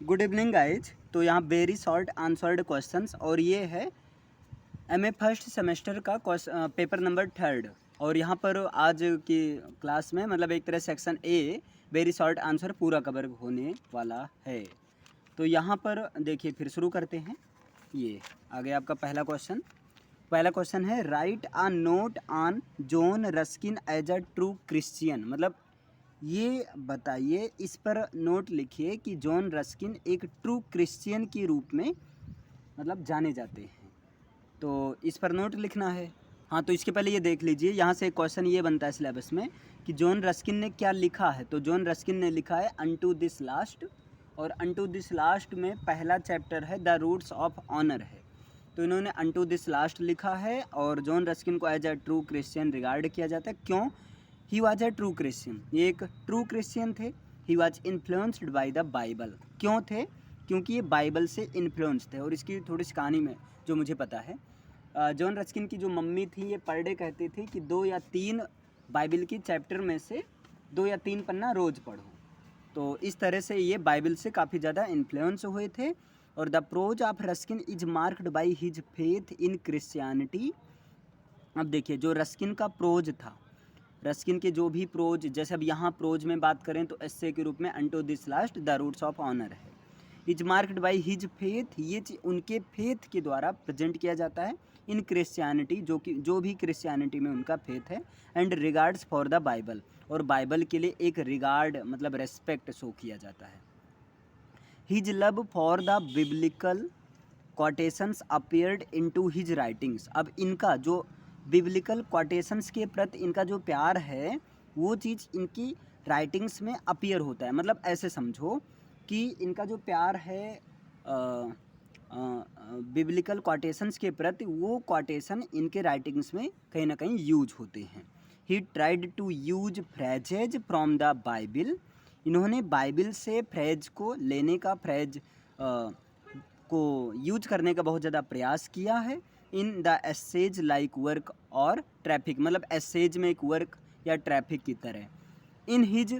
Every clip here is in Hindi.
Good evening guys. तो यहाँ वेरी शॉर्ट आंसर्ड क्वेश्चंस और ये है एमए फर्स्ट सेमेस्टर का पेपर नंबर 3 और यहाँ पर आज की क्लास में मतलब एक तरह section a very short answer पूरा कवर होने वाला है। तो यहाँ पर देखिए फिर शुरू करते हैं। ये आगे आपका पहला क्वेश्चन है write a note on John Ruskin as a true Christian. मतलब ये बताइए, इस पर नोट लिखिए कि जॉन रस्किन एक ट्रू क्रिश्चियन के रूप में मतलब जाने जाते हैं। तो इस पर नोट लिखना है। हाँ, तो इसके पहले ये देख लीजिए, यहाँ से एक क्वेश्चन ये बनता है सिलेबस में कि जॉन रस्किन ने क्या लिखा है। तो जॉन रस्किन ने लिखा है अनटू दिस लास्ट, और अनटू दिस लास्ट में पहला चैप्टर है द रूट्स ऑफ ऑनर है। तो इन्होंने अनटू दिस लास्ट लिखा है और जॉन रस्किन को as a true Christian regard किया जाता है। क्यों? He was a true Christian, ये एक ट्रू क्रिश्चियन थे। He was influenced by the Bible. क्यों थे? क्योंकि ये बाइबल से इन्फ्लुएंस थे। और इसकी थोड़ी सी कहानी में जो मुझे पता है, जॉन रस्किन की जो मम्मी थी ये पर डे कहती थी कि 2 या 3 बाइबल की चैप्टर में से 2 या 3 पन्ना रोज़ पढ़ो। तो इस तरह से ये बाइबल से काफ़ी ज़्यादा इन्फ्लुएंस हुए थे। और the prose of Ruskin is marked by his faith in Christianity. अब देखिए, जो रस्किन का प्रोज था, रस्किन के जो भी प्रोज, जैसे अब यहाँ प्रोज में बात करें तो एस्से के रूप में unto this last the roots of honour है। Is marked by his faith, ये उनके फेथ के द्वारा प्रेजेंट किया जाता है इन क्रिश्चियनिटी, जो भी क्रिश्चियनिटी में उनका फेथ है। And regards for the Bible, और बाइबल के लिए एक रिगार्ड मतलब रेस्पेक्ट शो किया जाता है। His love for the biblical quotations appeared into his writings. अब इनका जो बिब्लिकल कोटेशंस के प्रति इनका जो प्यार है वो चीज़ इनकी राइटिंग्स में अपीयर होता है। मतलब ऐसे समझो कि इनका जो प्यार है बिब्लिकल कोटेशंस के प्रति, वो कोटेशन इनके राइटिंग्स में कहीं ना कहीं यूज होते हैं। He tried to use phrases from the Bible. इन्होंने बाइबिल से फ्रेज को लेने का, फ्रेज को यूज करने का बहुत ज़्यादा प्रयास किया है। In the essays like work और ट्रैफिक, मतलब एसेज में एक वर्क या ट्रैफिक की तरह। In his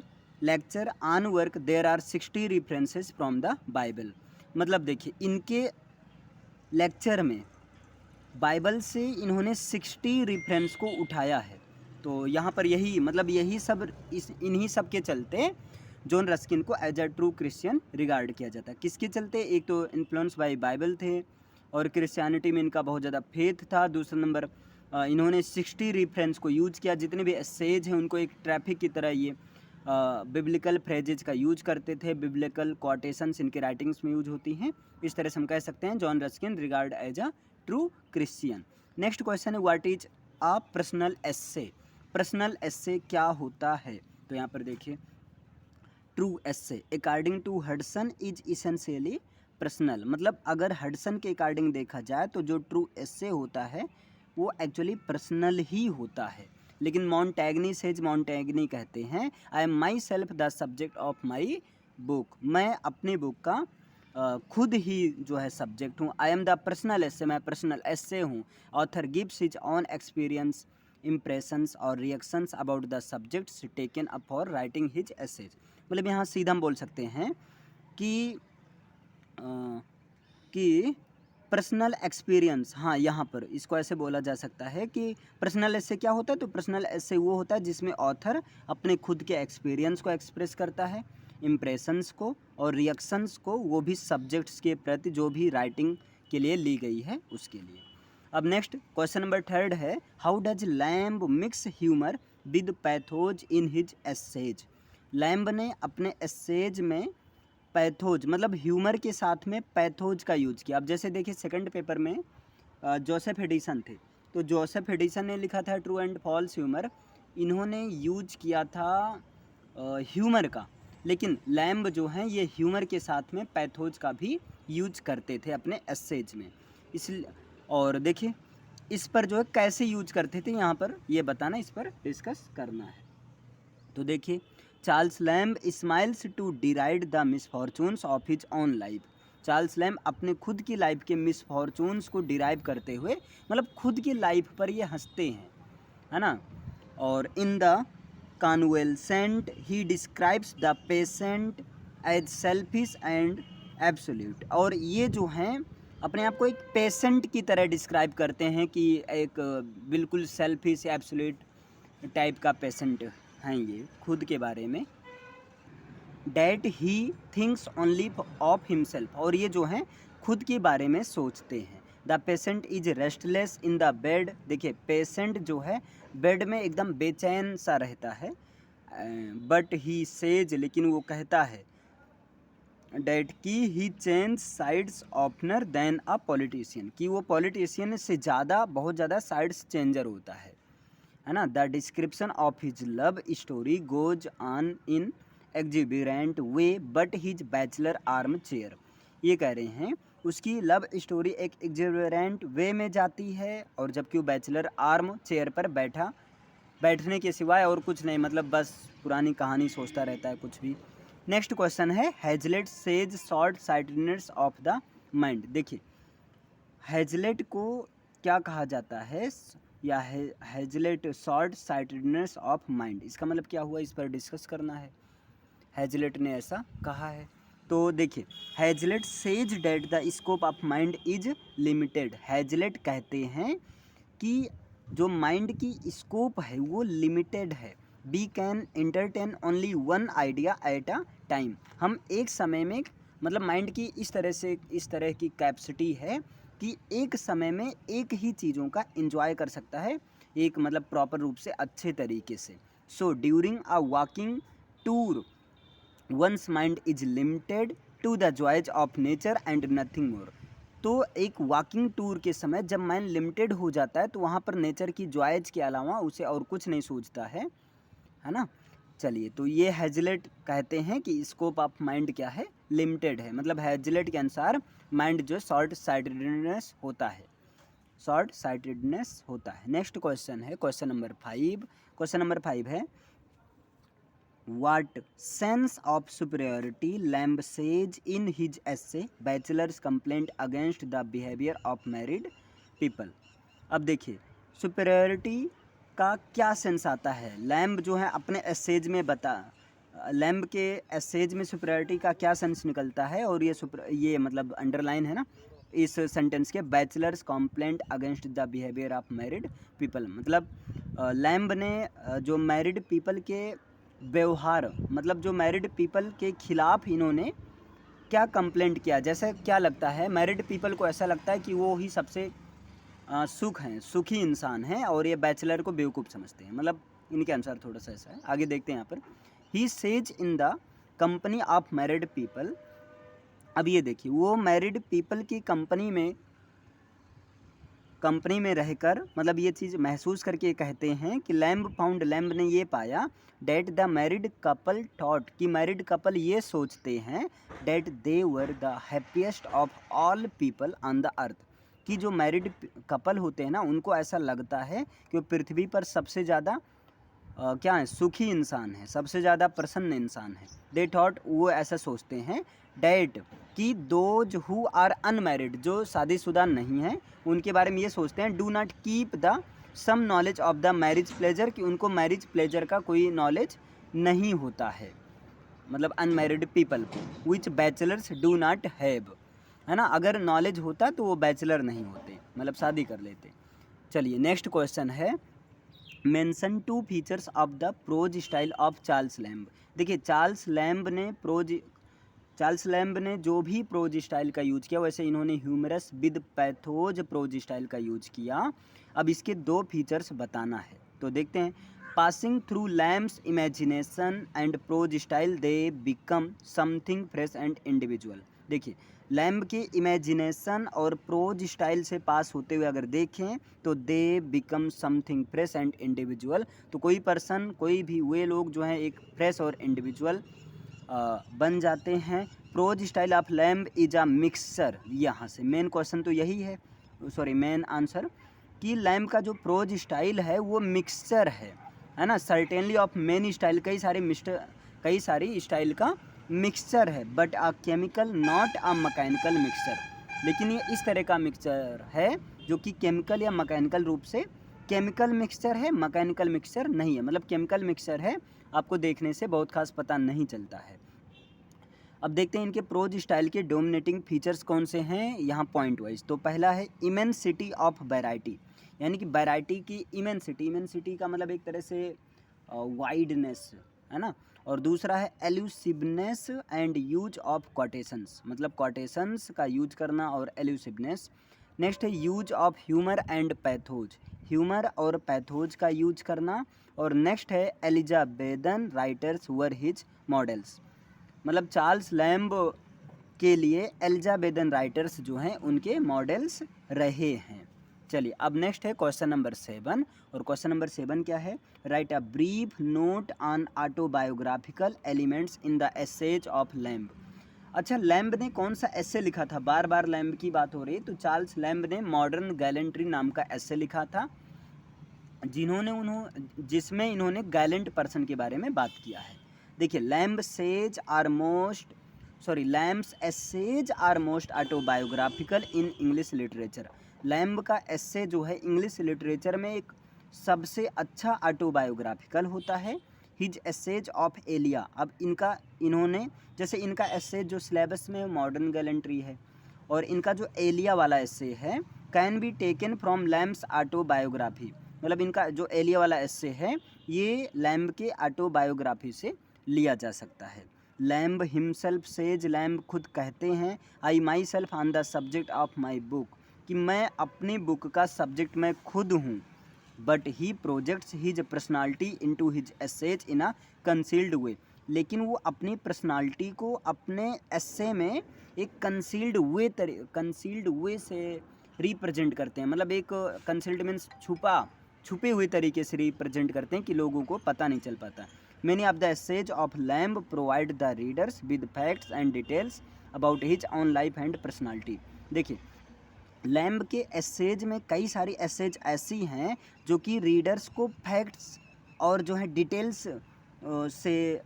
lecture on work there are 60 references from the Bible. मतलब देखिए, इनके लेक्चर में बाइबल से इन्होंने 60 रेफरेंस को उठाया है। तो यहाँ पर यही मतलब यही सब इन्हीं सब के चलते जॉन रस्किन को as a true Christian regard किया जाता है। किसके चलते? एक तो इन्फ्लुएंस बाय बाइबल थे और क्रिश्चियनिटी में इनका बहुत ज़्यादा फेथ था। दूसरा नंबर, इन्होंने 60 रेफरेंस को यूज किया। जितने भी एसेज हैं उनको एक ट्रैफिक की तरह ये बिब्लिकल फ्रेजेज का यूज करते थे। बिब्लिकल कोटेशंस इनके राइटिंग्स में यूज होती हैं। इस तरह से हम कह सकते हैं John Ruskin regard as a true Christian. Next question है what is a personal essay. Personal essay क्या होता है? तो यहाँ पर देखिए, true essay according to Hudson is essentially personal. मतलब अगर हडसन के अकॉर्डिंग देखा जाए तो जो ट्रू एस्से होता है वो एक्चुअली पर्सनल ही होता है। लेकिन मॉन्टैग्नी सेज, मॉन्टैग्नी कहते हैं I am my self the subject of my book. मैं अपनी बुक का खुद ही जो है सब्जेक्ट हूँ। I am the personal essay, मैं पर्सनल एस्से हूँ। Author gives his own experience, impressions और reactions about the subjects taken up for writing his essays. मतलब यहाँ सीधा हम बोल सकते हैं कि पर्सनल एक्सपीरियंस, हाँ यहाँ पर इसको ऐसे बोला जा सकता है कि पर्सनल एस्से क्या होता है। तो पर्सनल एस्से वो होता है जिसमें ऑथर अपने खुद के एक्सपीरियंस को एक्सप्रेस करता है, इम्प्रेशंस को और रिएक्शंस को, वो भी सब्जेक्ट्स के प्रति जो भी राइटिंग के लिए ली गई है उसके लिए। अब नेक्स्ट क्वेश्चन नंबर 3 है how does Lamb mix humour with pathos in his essays. Lamb ने अपने एसेज में पैथोज मतलब ह्यूमर के साथ में पैथोज का यूज किया। अब जैसे देखिए सेकंड पेपर में जोसेफ एडिसन थे, तो जोसेफ एडिसन ने लिखा था ट्रू एंड फॉल्स ह्यूमर। इन्होंने यूज किया था ह्यूमर का, लेकिन लैम्ब जो हैं ये ह्यूमर के साथ में पैथोज का भी यूज करते थे अपने एसेज में। इसलिए और देखिए इस पर जो है कैसे यूज करते थे यहाँ पर ये बताना, इस पर डिस्कस करना है। तो देखिए, Charles Lamb smiles to deride the misfortunes of his own life. Charles Lamb अपने खुद की लाइफ के मिसफॉर्चून्स को डिराइव करते हुए मतलब खुद की लाइफ पर ये हंसते हैं, है ना। और in the convalescent he describes the patient as selfish and absolute. और ये जो हैं अपने आप को एक पेशेंट की तरह डिस्क्राइब करते हैं कि एक बिल्कुल सेल्फिश एब्सोल्यूट टाइप का पेशेंट हैं ये खुद के बारे में। That he thinks only of himself, और ये जो हैं खुद के बारे में सोचते हैं। The patient is restless in the bed. देखिए पेशेंट जो है बेड में एकदम बेचैन सा रहता है। बट ही सेज, लेकिन वो कहता है डैट की he change sides oftener than a politician, कि वो पॉलिटिशियन से ज़्यादा बहुत ज़्यादा साइड्स चेंजर होता है ना। The description of his love story goes on in exuberant way but his bachelor arm chair. ये कह रहे हैं उसकी लव स्टोरी एक एग्जिबिरेंट वे में जाती है, और जबकि वो बैचलर आर्म चेयर पर बैठने के सिवाय और कुछ नहीं, मतलब बस पुरानी कहानी सोचता रहता है कुछ भी। नेक्स्ट क्वेश्चन है Hazlitt says short sightedness of the mind. देखिए हैजलेट को क्या कहा जाता है, या Hazlitt short sightedness of mind, इसका मतलब क्या हुआ, इस पर डिस्कस करना है। हैजलेट ने ऐसा कहा है। तो देखिए Hazlitt says that the scope of mind is limited. Hazlitt कहते हैं कि जो माइंड की स्कोप है वो लिमिटेड है। We can entertain only one idea at a time. हम एक समय में, मतलब माइंड की इस तरह की कैपेसिटी है कि एक समय में एक ही चीज़ों का एंजॉय कर सकता है, एक मतलब प्रॉपर रूप से अच्छे तरीके से। So during a walking tour one's mind is limited to the joys of nature and nothing more. तो एक वॉकिंग टूर के समय जब माइंड लिमिटेड हो जाता है तो वहाँ पर नेचर की जॉयज के अलावा उसे और कुछ नहीं सोचता है ना। चलिए तो ये हैजलेट कहते हैं कि स्कोप ऑफ माइंड क्या है, लिमिटेड है। मतलब हैजलेट के अनुसार माइंड जो शॉर्ट साइटेडनेस होता है, शॉर्ट साइटेडनेस होता है। नेक्स्ट क्वेश्चन है क्वेश्चन नंबर 5। क्वेश्चन नंबर 5 है What sense of superiority Lamb says in his essay Bachelor's Complaint Against the Behavior of Married People। अब देखिए सुपेरियरिटी का क्या सेंस आता है, लैम्ब जो है अपने एसेज में लैम्ब के एसेज में सुपेरियरिटी का क्या सेंस निकलता है, और ये मतलब अंडरलाइन है ना इस सेंटेंस के, bachelors complaint against the behaviour of married people. मतलब लैम्ब ने जो मैरिड पीपल के व्यवहार, मतलब जो मैरिड पीपल के खिलाफ इन्होंने क्या कंप्लेंट किया। जैसे क्या लगता है मैरिड पीपल को, ऐसा लगता है कि वो ही सबसे सुखी इंसान हैं, और ये बैचलर को बेवकूफ़ समझते हैं। मतलब इनके अनुसार थोड़ा सा ऐसा है। आगे देखते हैं यहाँ पर he says in the company of married people. अब ये देखिए वो मैरिड पीपल की कंपनी में रहकर, मतलब ये चीज़ महसूस करके कहते हैं कि लैम्ब ने ये पाया that the married couple thought, कि मैरिड कपल ये सोचते हैं that they were the happiest of all people on the earth, कि जो मैरिड कपल होते हैं ना उनको ऐसा लगता है कि वो पृथ्वी पर सबसे ज़्यादा क्या है, सुखी इंसान है, सबसे ज़्यादा प्रसन्न इंसान है। दे थॉट, वो ऐसा सोचते हैं डैट कि दोज हु आर अनमैरिड, जो शादीशुदा नहीं हैं, उनके बारे में ये सोचते हैं do not keep the some knowledge of the marriage pleasure, कि उनको मैरिज प्लेजर का कोई नॉलेज नहीं होता है, मतलब अनमैरिड पीपल को, विच बैचलर्स डू नॉट हैव, है ना। अगर नॉलेज होता तो वो बैचलर नहीं होते, मतलब शादी कर लेते। चलिए नेक्स्ट क्वेश्चन है mention 2 features of the prose style of Charles Lamb. देखिए चार्ल्स लैम्ब ने जो भी प्रोज स्टाइल का यूज किया, वैसे इन्होंने humorous with pathos prose style का यूज किया। अब इसके 2 फीचर्स बताना है, तो देखते हैं। Passing through Lamb's imagination and prose style they become something fresh and individual. देखिए लैम्ब के इमेजिनेशन और प्रोज स्टाइल से पास होते हुए अगर देखें तो they become something fresh and individual, तो कोई भी वे लोग जो हैं एक फ्रेश और इंडिविजुअल बन जाते हैं। Prose style of Lamb is a mixture, यहाँ से मेन क्वेश्चन तो यही है, मेन आंसर कि लैम्ब का जो प्रोज स्टाइल है वो मिक्सचर है ना, सर्टेनली ऑफ मेनी स्टाइल, कई सारी स्टाइल का मिक्सचर है, but a chemical not a mechanical mixture. लेकिन ये इस तरह का मिक्सचर है जो कि केमिकल या मैकेनिकल रूप से, केमिकल मिक्सचर है, मैकेनिकल मिक्सचर नहीं है। मतलब केमिकल मिक्सचर है, आपको देखने से बहुत खास पता नहीं चलता है। अब देखते हैं इनके प्रोज स्टाइल के डोमिनेटिंग फीचर्स कौन से हैं यहाँ पॉइंट वाइज। तो पहला है इमेंसिटी ऑफ वैरायटी, यानी कि वैरायटी की इमेंसिटी, इमेंसिटी का मतलब एक तरह से वाइडनेस है ना। और दूसरा है एल्यूसिवनेस एंड यूज ऑफ कोटेशंस, मतलब कोटेशंस का यूज करना और एल्यूसिवनेस। नेक्स्ट है use of humour and pathos, humour और पैथोज का यूज करना। और नेक्स्ट है एलिजाबेथन राइटर्स वर हिज मॉडल्स, मतलब चार्ल्स लैम्ब के लिए एलिजाबेथन राइटर्स जो हैं उनके मॉडल्स रहे हैं। चलिए अब नेक्स्ट है क्वेश्चन नंबर 7, और क्वेश्चन नंबर 7 क्या है, write a brief note on autobiographical elements in the essays of Lamb. अच्छा, लैम्ब ने कौन सा एसे लिखा था, बार बार लैम्ब की बात हो रही, तो चार्ल्स लैम्ब ने मॉडर्न गैलेंट्री नाम का एसे लिखा था, जिसमें इन्होंने गैलेंट पर्सन के बारे में बात किया है। देखिए Lamb's essays are most autobiographical in English literature. Lamb का एसे जो है इंग्लिश लिटरेचर में एक सबसे अच्छा ऑटोबायोग्राफिकल होता है। हिज एसेज ऑफ एलिया, अब इन्होंने जैसे इनका एसे जो सिलेबस में मॉडर्न गैलेंट्री है, और इनका जो एलिया वाला एसे है can be taken from Lamb's autobiography, मतलब इनका जो एलिया वाला एसे है ये लैम्ब के ऑटोबायोग्राफी से लिया जा सकता है। लैम्ब हिमसेल्फ सेज, लैम्ब खुद कहते हैं, I myself on the subject of my book, कि मैं अपनी बुक का सब्जेक्ट मैं खुद हूँ। But he projects his personality into his essays in a concealed way, लेकिन वो अपनी पर्सनालिटी को अपने एसे में एक कंसील्ड वे से रिप्रेजेंट करते हैं, मतलब एक कंसील्ड मीन्स छुपे हुए तरीके से रिप्रेजेंट करते हैं कि लोगों को पता नहीं चल पाता। Many of the essays of Lamb provide the readers with facts and details about his own life and personality. देखिए लैम्ब के एसेज में कई सारी एसेज ऐसी हैं जो कि रीडर्स को फैक्ट्स और जो है डिटेल्स से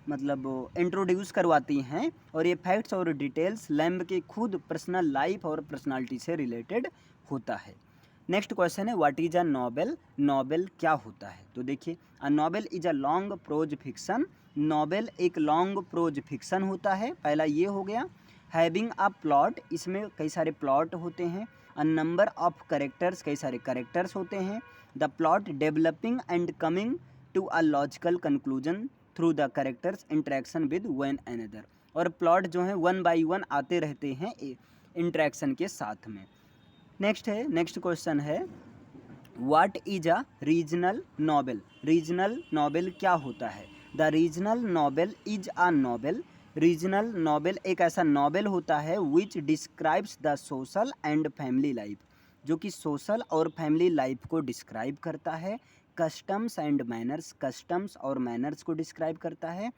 मतलब इंट्रोड्यूस करवाती हैं, और ये फैक्ट्स और डिटेल्स लैम्ब के खुद पर्सनल लाइफ और पर्सनालिटी से रिलेटेड होता है। नेक्स्ट क्वेश्चन है what is a novel, novel क्या होता है। तो देखिए a novel is a long pros fiction, novel एक लॉन्ग प्रोज फिक्शन होता है, पहला ये हो गया। हैविंग अ प्लॉट, इसमें कई सारे प्लॉट होते हैं। अ नंबर ऑफ करेक्टर्स, कई सारे करेक्टर्स होते हैं। The plot developing and coming to a logical conclusion through the characters interaction with one another, और प्लॉट जो है वन बाई वन आते रहते हैं इंटरेक्शन के साथ में। नेक्स्ट क्वेश्चन है what is a regional novel, regional novel क्या होता है। The regional novel is a novel, regional novel एक ऐसा नॉवेल होता है which describes the social and family life, जो कि सोशल और फैमिली लाइफ को डिस्क्राइब करता है। कस्टम्स एंड मैनर्स, कस्टम्स और मैनर्स को डिस्क्राइब करता है।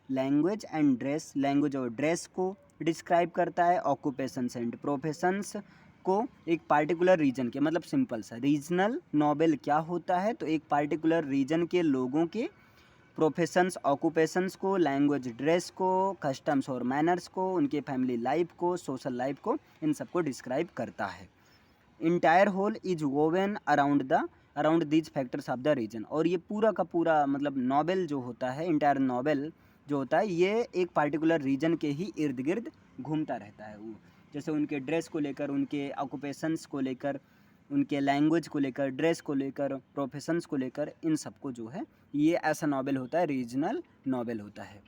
लैंग्वेज एंड ड्रेस, लैंग्वेज और ड्रेस को डिस्क्राइब करता है। ऑक्यूपेशंस एंड प्रोफेशंस को एक पार्टिकुलर रीजन के, मतलब सिंपल सा रीजनल नॉवेल क्या होता है, तो एक पार्टिकुलर रीजन के लोगों के प्रोफेशंस ऑक्यूपेशंस को, लैंग्वेज ड्रेस को, कस्टम्स और मैनर्स को, उनके फैमिली लाइफ को, सोशल लाइफ को, इन सबको डिस्क्राइब करता है। Entire whole is woven around these factors of the region, और ये पूरा का पूरा मतलब नॉवेल जो होता है, इंटायर नॉवेल जो होता है ये एक पार्टिकुलर रीजन के ही इर्द गिर्द घूमता रहता है। वो जैसे उनके ड्रेस को लेकर, उनके ऑक्यूपेशंस को लेकर, उनके लैंग्वेज को लेकर, ड्रेस को लेकर, प्रोफेशंस को लेकर, इन सबको जो है ये ऐसा नॉवेल होता है, रीजनल नॉवेल होता है।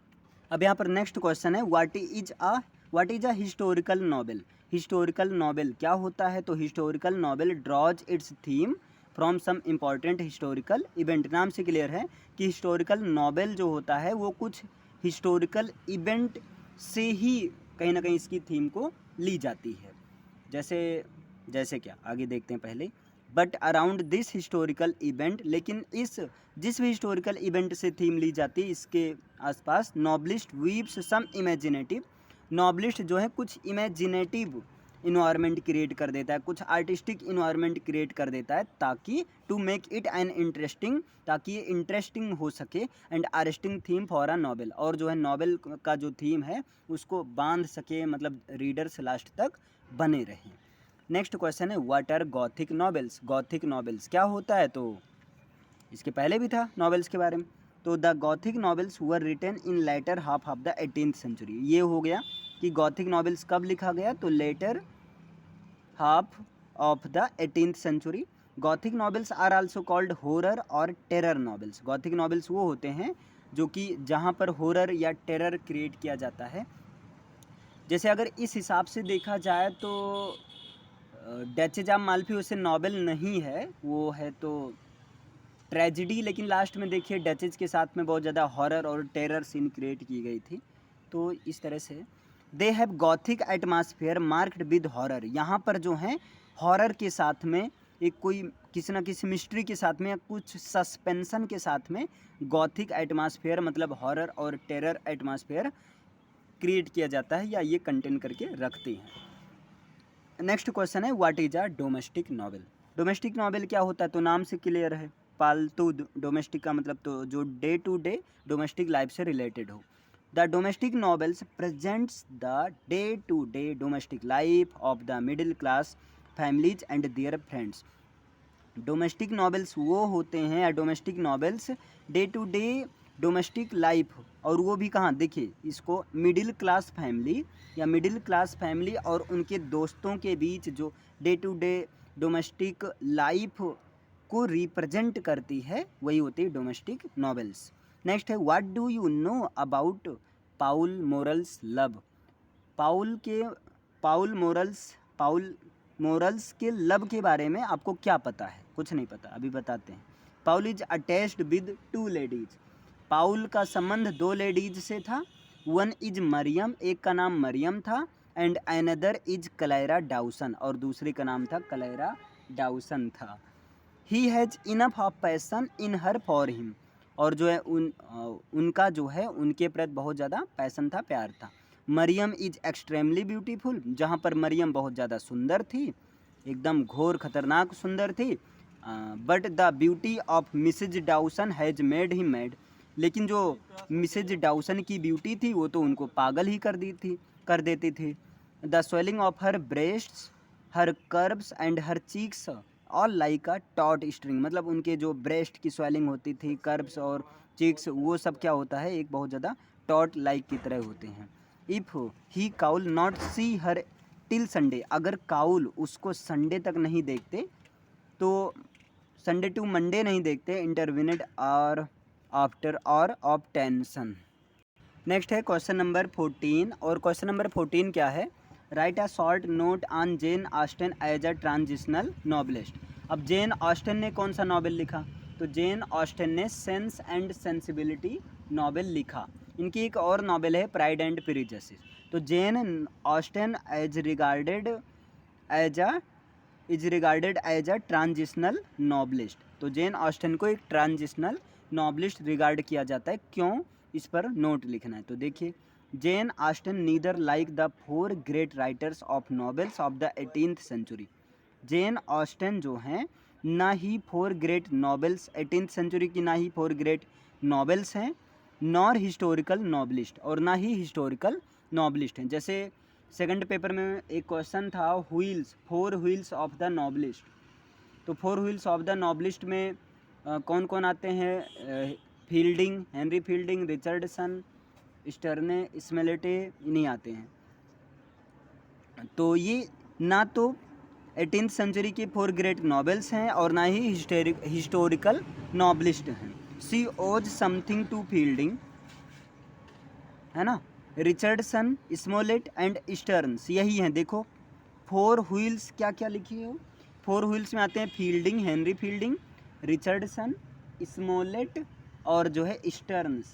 अब यहाँ पर नेक्स्ट क्वेश्चन है what is a historical novel, historical novel क्या होता है। तो historical novel draws its theme from some important historical event, नाम से क्लियर है कि हिस्टोरिकल नॉवेल जो होता है वो कुछ हिस्टोरिकल इवेंट से ही कहीं ना कहीं इसकी थीम को ली जाती है। जैसे क्या आगे देखते हैं पहले। But around this historical event, लेकिन जिस भी हिस्टोरिकल इवेंट से थीम ली जाती है इसके आसपास नॉबलिस्ट वीव्स सम इमेजिनेटिव, नॉबलिस्ट जो है कुछ इमेजिनेटिव इन्वायरमेंट क्रिएट कर देता है, कुछ आर्टिस्टिक इन्वायरमेंट क्रिएट कर देता है, ताकि to make it an interesting, ताकि ये इंटरेस्टिंग हो सके, and arresting theme for a novel, और जो है नॉवेल का जो थीम है उसको बांध सके, मतलब रीडर्स लास्ट तक बने रहें। नेक्स्ट क्वेश्चन है what are Gothic novels, Gothic novels क्या होता है। तो इसके पहले भी था नॉवेल्स के बारे में। तो the Gothic novels were written in later half of the 18th century. ये हो गया कि गॉथिक नॉवेल्स कब लिखा गया, तो later half of the 18th century. Gothic novels are also called horror और टेरर नॉवेल्स। गॉथिक नॉवेल्स वो होते हैं जो कि जहाँ पर हॉरर या टेरर क्रिएट किया जाता है। जैसे अगर इस हिसाब से देखा जाए तो डचेज ऑफ माल्फी उसे नॉवेल नहीं है, वो है तो ट्रेजिडी, लेकिन लास्ट में देखिए डचेज के साथ में बहुत ज़्यादा हॉरर और टेरर सीन क्रिएट की गई थी। तो इस तरह से they have Gothic atmosphere marked with horror. यहाँ पर जो है हॉरर के साथ में एक कोई किसी ना किसी मिस्ट्री के साथ में या कुछ सस्पेंसन के साथ में गॉथिक एटमॉस्फेयर मतलब हॉरर और टेरर एटमॉस्फेयर क्रिएट किया जाता है या ये कंटेन करके रखते हैं। नेक्स्ट क्वेश्चन है what is a domestic novel. Domestic novel क्या होता है, तो नाम से क्लियर है, पालतू। डोमेस्टिक का मतलब तो जो day to day domestic life से रिलेटेड हो। The domestic novels presents the day to day domestic life of the middle class families and their friends. Domestic novels वो होते हैं या domestic novels day to day domestic life, और वो भी कहाँ, देखिए इसको मिडिल क्लास फैमिली या मिडिल क्लास फैमिली और उनके दोस्तों के बीच जो day to day domestic life को रिप्रेजेंट करती है वही होती है डोमेस्टिक नॉवेल्स। नेक्स्ट है what do you know about Paul morals love. Paul morals के लव के बारे में आपको क्या पता है, कुछ नहीं पता, अभी बताते हैं। पाउल इज अटैच्ड विद 2 लेडीज। पाउल का संबंध 2 लेडीज से था। वन इज मरियम, एक का नाम मरियम था, and another is Clara Dawson, और दूसरी का नाम था क्लैरा डाउसन था। He has enough of passion in her for him, और जो है उनका जो है उनके प्रति बहुत ज़्यादा पैसन था, प्यार था। मरियम इज एक्सट्रीमली ब्यूटीफुल, जहाँ पर मरियम बहुत ज़्यादा सुंदर थी, एकदम घोर खतरनाक सुंदर थी। But the beauty of Mrs Dawson has made him mad, लेकिन जो मिसेज डाउसन की ब्यूटी थी वो तो उनको पागल ही कर देती थी। The swelling of her breasts, her curves and her cheeks all like a taught string, मतलब उनके जो ब्रेस्ट की स्वेलिंग होती थी, कर्व्स और चीक्स, वो सब क्या होता है, एक बहुत ज़्यादा टॉट लाइक की तरह होते हैं। If he could not see her till Sunday, अगर काउल उसको संडे तक नहीं देखते, तो संडे टू मंडे नहीं देखते, इंटरविनेड और आफ्टर और ऑफ टेंशन। नेक्स्ट है क्वेश्चन नंबर 14, और क्वेश्चन नंबर 14 क्या है, write a short note on Jane Austen as a transitional novelist. अब जेन ऑस्टन ने कौन सा नॉवेल लिखा, तो जेन ऑस्टन ने सेंस एंड सेंसिबिलिटी नॉवेल लिखा। इनकी एक और नॉवेल है प्राइड एंड प्रेजुडिस। तो Jane Austen is regarded as a transitional novelist. तो जेन ऑस्टन को एक ट्रांजिशनल नॉवेलिस्ट रिगार्ड किया जाता है, क्यों, इस पर नोट लिखना है। तो देखिए, Jane Austen neither like the 4 great writers of novels of the 18th century. Jane Austen जो हैं ना ही 4 ग्रेट नॉवेल्स 18th सेंचुरी की, ना ही 4 ग्रेट नॉवेल्स हैं, नॉर हिस्टोरिकल नॉवेलिस्ट, और ना ही हिस्टोरिकल नॉवेलिस्ट हैं। जैसे सेकंड पेपर में एक क्वेश्चन था wheels, 4 wheels of the novelist. तो 4 व्हील्स ऑफ द नॉवेलिस्ट में कौन कौन आते हैं, फील्डिंग, हेनरी फील्डिंग, रिचर्डसन, स्टर्ने, स्मेलेटे, नहीं आते हैं। तो ये ना तो 18th सेंचुरी के 4 ग्रेट नॉवेल्स हैं और ना ही हिस्टोरिकल नॉवेलिस्ट हैं। सी ओज समथिंग टू फील्डिंग, है ना, रिचर्डसन, स्मोलेट एंड स्टर्न्स, यही हैं। देखो 4 व्हील्स क्या क्या लिखी हो, 4 व्हील्स में आते हैं फील्डिंग, हेनरी फील्डिंग, रिचर्डसन, स्मोलेट और जो है स्टर्न्स,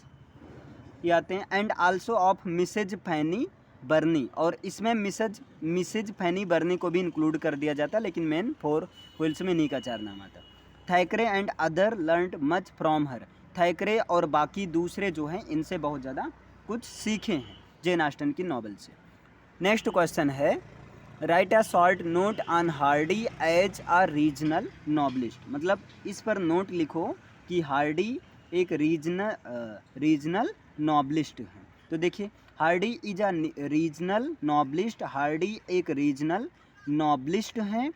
ये आते हैं। एंड आल्सो ऑफ मिसेज फैनी बर्नी, और इसमें मिसेज फैनी बर्नी को भी इंक्लूड कर दिया जाता है, लेकिन मेन 4 व्हील्स में इन्हीं का 4 नाम आता है। Thackeray and other learned much from her, Thackeray और बाकी दूसरे जो हैं इनसे बहुत ज़्यादा कुछ सीखे हैं जेन ऑस्टन की नॉवेल से। नेक्स्ट क्वेश्चन है write a short note on Hardy as a regional novelist, मतलब इस पर नोट लिखो कि हार्डी एक रीजनल नॉवेलिस्ट है। तो देखिए, Hardy is a regional novelist, Hardy एक रीजनल नॉवेलिस्ट हैं।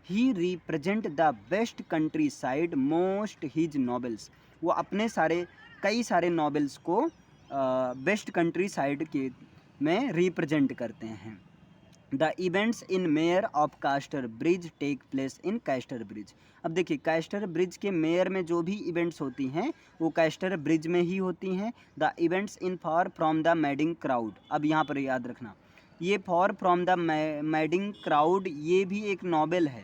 He represent the best countryside most his novels, वो अपने सारे कई सारे नॉवेल्स को वेस्ट कंट्री साइड के में रिप्रेजेंट करते हैं। The events in Mayor of Casterbridge take place in Casterbridge. अब देखिए कास्टर ब्रिज के मेयर में जो भी इवेंट्स होती हैं वो कास्टर ब्रिज में ही होती हैं। The events in for from the madding crowd, अब यहाँ पर याद रखना ये for from the madding crowd ये भी एक नॉवेल है,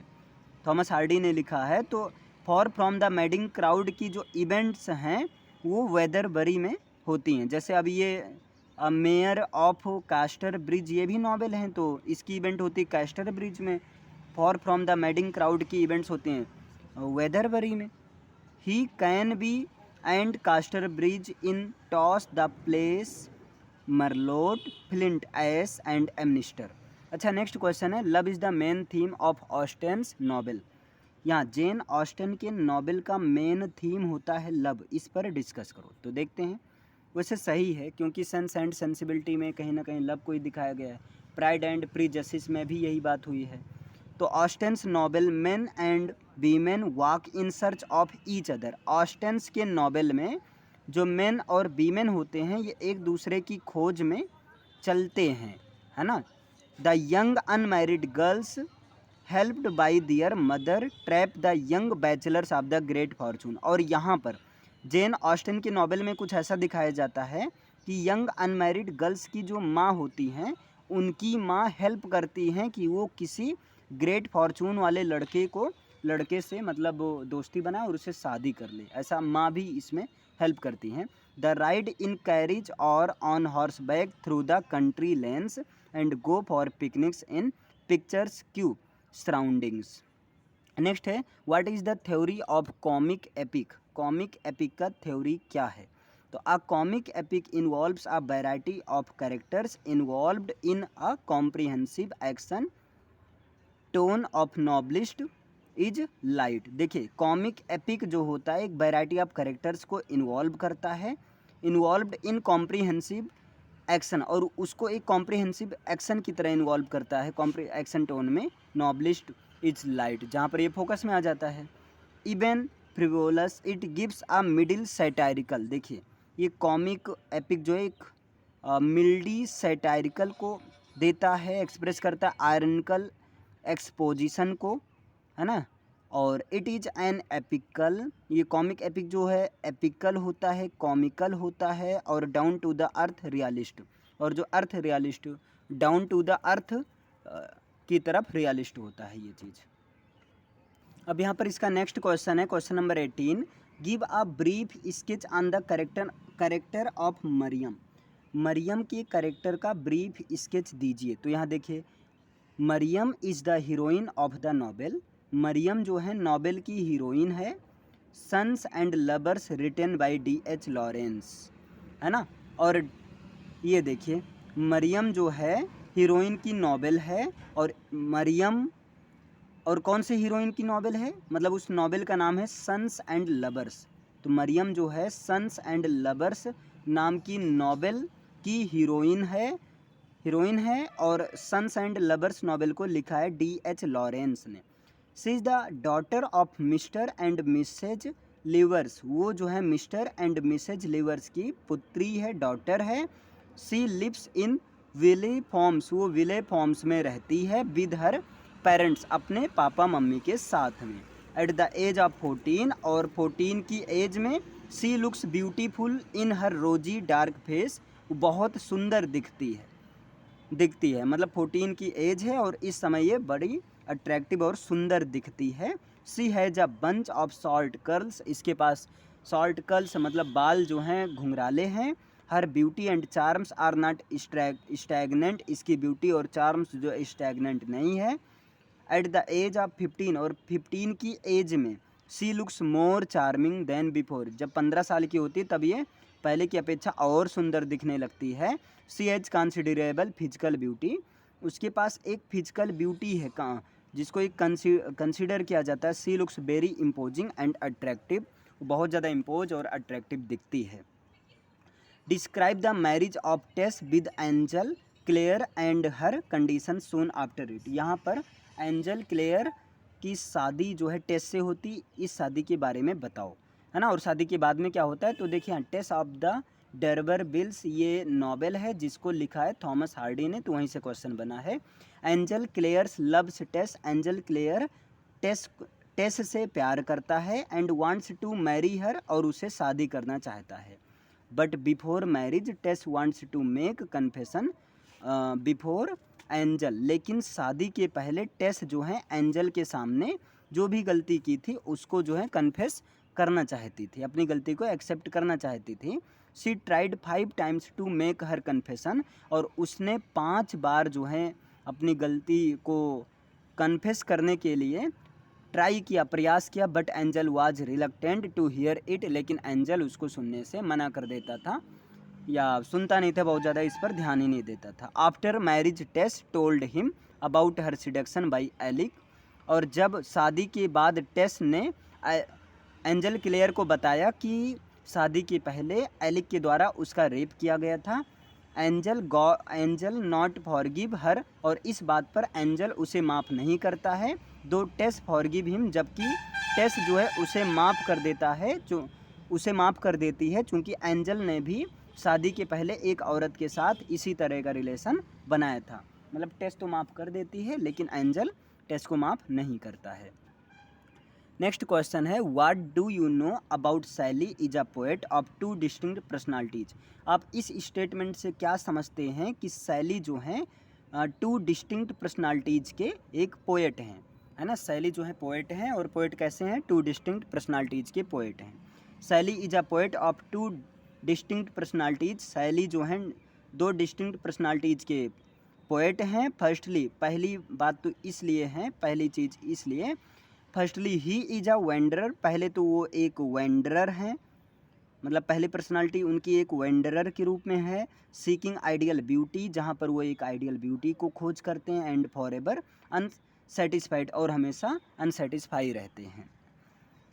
थॉमस हार्डी ने लिखा है। तो for from the madding crowd की जो इवेंट्स हैं वो वेदरबरी में होती हैं। जैसे अब ये मेयर ऑफ कास्टर ब्रिज ये भी नॉवेल हैं, तो इसकी इवेंट होती है कास्टर ब्रिज में। Far from the madding crowd की इवेंट्स होते हैं वेदरबरी में। He can be and Casterbridge in toss the place Marlott Flint एस एंड एमनिस्टर। अच्छा नेक्स्ट क्वेश्चन है, love is the main theme of Austen's novel. यहाँ जेन ऑस्टन के नॉवेल का मेन थीम होता है लव, इस पर डिस्कस करो। तो देखते हैं, वैसे सही है क्योंकि सेंस एंड सेंसिबिलिटी में कहीं ना कहीं लव को ही दिखाया गया है। प्राइड एंड प्रीजस्टिस में भी यही बात हुई है। तो Austen's novel men and women walk in search of each other. Austen's के नॉवेल में जो मेन और वीमेन होते हैं ये एक दूसरे की खोज में चलते हैं, है ना। The young unmarried girls helped by their mother trap the young bachelors of the great fortune. और यहाँ पर जेन ऑस्टन के नॉवेल में कुछ ऐसा दिखाया जाता है कि यंग अनमैरिड गर्ल्स की जो माँ होती हैं उनकी माँ हेल्प करती हैं कि वो किसी ग्रेट फॉर्चून वाले लड़के से मतलब दोस्ती बनाए और उससे शादी कर ले, ऐसा माँ भी इसमें हेल्प करती हैं। द राइड इन कैरिज और on horseback through the country lanes and go for picnics in picturesque surroundings. Next है, what is the theory of comic epic. Comic epic का थ्योरी क्या है। तो a comic epic involves a variety of characters involved in a comprehensive action tone of novelist is light. देखिए कॉमिक एपिक जो होता है एक वैरायटी ऑफ कैरेक्टर्स को इन्वॉल्व करता है, इन्वॉल्व्ड इन कॉम्प्रिहेंसिव एक्शन, और उसको एक कॉम्प्रिहेंसिव एक्शन की तरह इन्वॉल्व करता है कॉम्प्री एक्शन टोन में। नॉवलिस्ट इज लाइट जहाँ पर ये फोकस में आ जाता है। Even frivolous it gives a middle satirical. देखिए ये कॉमिक एपिक जो है एक मिल्डी सैटारिकल को देता है, एक्सप्रेस करता है आयरनिकल एक्सपोजिशन को, है ना। और इट इज़ एन एपिकल, ये कॉमिक एपिक जो है एपिकल होता है, कॉमिकल होता है और down to the earth realist. और जो earth realist down to the earth की तरफ रियलिस्ट होता है ये चीज़। अब यहाँ पर इसका नेक्स्ट क्वेश्चन है, question number 18, give a brief sketch on the character of Miriam. Miriam के करेक्टर का ब्रीफ स्केच दीजिए। तो यहाँ देखिए Miriam is the heroine of the novel. Miriam जो है नॉवेल की हीरोइन है। Sons and lovers written by D.H. Lawrence, है ना। और ये देखिए मरियम जो है हीरोइन की नॉवेल है, और मरियम और कौन से हीरोइन की नॉवेल है, मतलब उस नॉवेल का नाम है सन्स एंड लवर्स। तो मरियम जो है सन्स एंड लवर्स नाम की नॉवेल की हीरोइन है और सन्स एंड लवर्स नॉवेल को लिखा है D.H. लॉरेंस ने। She is the daughter of Mr and Mrs Leivers. वो जो है मिस्टर एंड मिसेज लिवर्स की पुत्री है, डॉटर है। She lives in Willey farms, वो विले फॉर्म्स में रहती है विद हर पेरेंट्स, अपने पापा मम्मी के साथ में। एट द एज ऑफ 14, और 14 की एज में शी लुक्स ब्यूटीफुल इन हर रोजी डार्क फेस, बहुत सुंदर दिखती है, मतलब 14 की एज है और इस समय ये बड़ी अट्रैक्टिव और सुंदर दिखती है। She has a bunch of short curls, इसके पास शॉर्ट कर्ल्स मतलब बाल जो हैं घुंघराले हैं। Her beauty and charms are not stagnant, इसकी ब्यूटी और चार्म्स जो स्टैगनेंट नहीं है। एट द एज ऑफ 15, और 15 की एज में she looks more charming than before, जब 15 साल की होती है तब ये पहले की अपेक्षा और सुंदर दिखने लगती है। She has considerable physical beauty, उसके पास एक फिजिकल ब्यूटी है कहाँ जिसको एक कंसिडर किया जाता है। She looks very imposing and attractive, बहुत ज़्यादा इम्पोज और अट्रैक्टिव दिखती है। Describe the marriage of Tess with Angel Clare and her condition soon after it. यहाँ पर एंजल क्लेयर की शादी जो है टेस से होती, इस शादी के बारे में बताओ। है ना। और शादी के बाद में क्या होता है, तो देखिए टेस ऑफ द डरबर बिल्स, ये नॉवेल है जिसको लिखा है थॉमस हार्डी ने, तो वहीं से क्वेश्चन बना है। Angel Clare's loves Tess, Angel Clare Tess Tess से प्यार करता है and wants to marry her, और उसे शादी करना चाहता है। But before marriage Tess wants to make confession before Angel, लेकिन शादी के पहले टेस जो है एंजल के सामने जो भी गलती की थी उसको जो है कन्फेस करना चाहती थी, अपनी गलती को एक्सेप्ट करना चाहती थी। She tried 5 times to make her confession, और उसने 5 बार जो है अपनी गलती को कन्फेस करने के लिए ट्राई किया, प्रयास किया। But Angel was reluctant to hear it, लेकिन एंजल उसको सुनने से मना कर देता था, या सुनता नहीं था, बहुत ज़्यादा इस पर ध्यान ही नहीं देता था। After marriage Tess told him about her seduction by Alec, और जब शादी के बाद टेस ने एंजल क्लेयर को बताया कि शादी के पहले एलिक के द्वारा उसका रेप किया गया था, एंजल नॉट फॉरगिव हर, और इस बात पर एंजल उसे माफ़ नहीं करता है। दो टेस फॉरगिव हिम, जबकि टेस जो है उसे माफ़ कर देता है, जो उसे माफ़ कर देती है, चूँकि एंजल ने भी शादी के पहले एक औरत के साथ इसी तरह का रिलेशन बनाया था। मतलब टेस तो माफ़ कर देती है, लेकिन एंजल टेस को माफ़ नहीं करता है। नेक्स्ट क्वेश्चन है, what do you know about Shelley is a poet of 2 distinct personalities. आप इस स्टेटमेंट से क्या समझते हैं कि सैली जो है 2 डिस्टिंक्ट पर्सनालिटीज के एक पोएट हैं, है ना। सैली जो है पोएट हैं, और पोएट कैसे हैं, 2 डिस्टिंक्ट पर्सनालिटीज के पोएट हैं। Shelley is a poet of 2 distinct personalities, Shelley जो हैं 2 डिस्टिंक्ट पर्सनालिटीज के पोएट हैं। फर्स्टली, पहली बात तो इसलिए है, पहली चीज़ इसलिए, फर्स्टली ही इज अ वेंडरर, पहले तो वो एक वेंडरर हैं, मतलब पहली पर्सनालिटी उनकी एक वेंडरर के रूप में है। सीकिंग आइडियल ब्यूटी, जहाँ पर वो एक आइडियल ब्यूटी को खोज करते हैं। एंड फॉर एवर अनसेटिस्फाइड, और हमेशा अनसेटिस्फाई रहते हैं।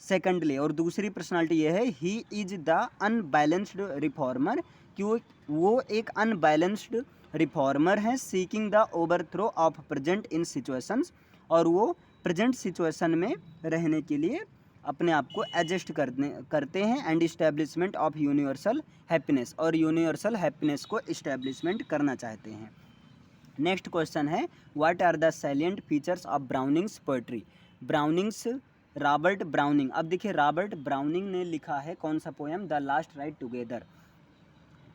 सेकेंडली, और दूसरी पर्सनालिटी ये है, he is the unbalanced reformer, कि वो एक अनबैलेंस्ड रिफॉर्मर हैं। Seeking the overthrow of present in situations, और वो प्रेजेंट सिचुएशन में रहने के लिए अपने आप को एडजस्ट करते हैं। And establishment of universal happiness, और यूनिवर्सल हैप्पीनेस को इस्टेब्लिशमेंट करना चाहते हैं। नेक्स्ट क्वेश्चन है, what are the salient features of Browning's poetry. Browning's, Robert Browning, अब देखिए रॉबर्ट ब्राउनिंग ने लिखा है कौन सा poem, the last ride together.